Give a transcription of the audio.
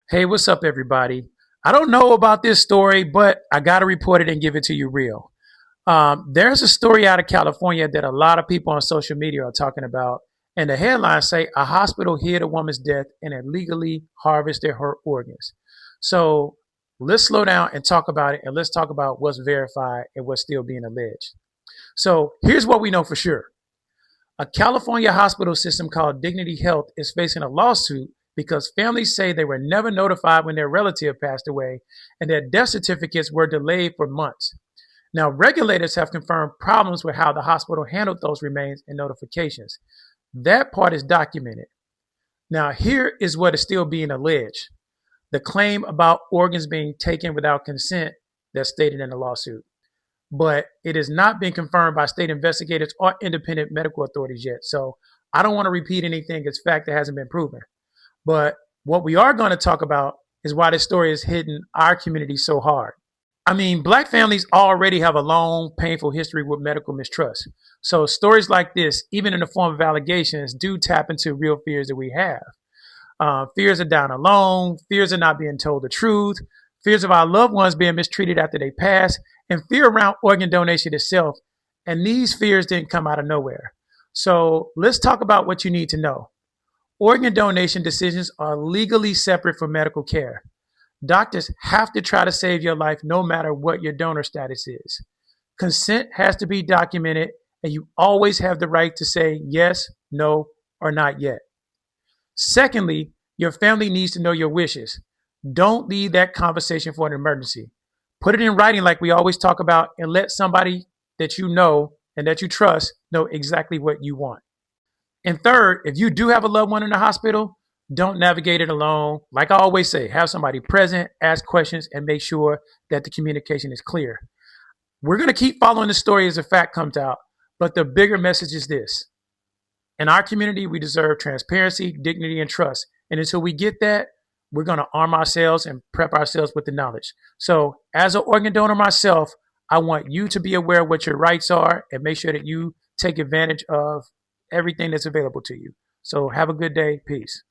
Hey, what's up, everybody? I don't know about this story, but I got to report it and give it to you real. There's a story out of California that a lot of people on social media are talking about, and the headlines say a hospital hid a woman's death and illegally harvested her organs. So let's slow down and talk about it, and let's talk about what's verified and what's still being alleged. So here's what we know for sure. A California hospital system called Dignity Health is facing a lawsuit because families say they were never notified when their relative passed away and their death certificates were delayed for months. Now, regulators have confirmed problems with how the hospital handled those remains and notifications. That part is documented. Now, here is what is still being alleged: the claim about organs being taken without consent that's stated in the lawsuit, but it has not been confirmed by state investigators or independent medical authorities yet. So I don't want to repeat anything as fact that hasn't been proven. But what we are going to talk about is why this story is hitting our community so hard. I mean, Black families already have a long, painful history with medical mistrust. So stories like this, even in the form of allegations, do tap into real fears that we have. Fears of dying alone, fears of not being told the truth, fears of our loved ones being mistreated after they pass, and fear around organ donation itself. And these fears didn't come out of nowhere. So let's talk about what you need to know. Organ donation decisions are legally separate from medical care. Doctors have to try to save your life no matter what your donor status is. Consent has to be documented, and you always have the right to say yes, no, or not yet. Secondly, your family needs to know your wishes. Don't leave that conversation for an emergency. Put it in writing, like we always talk about, and let somebody that you know and that you trust know exactly what you want. And third, if you do have a loved one in the hospital, don't navigate it alone. Like I always say, have somebody present, ask questions, and make sure that the communication is clear. We're going to keep following the story as the fact comes out, but the bigger message is this: in our community, we deserve transparency, dignity, and trust. And until we get that, we're going to arm ourselves and prep ourselves with the knowledge. So, as an organ donor myself, I want you to be aware of what your rights are and make sure that you take advantage of everything that's available to you. So, have a good day. Peace.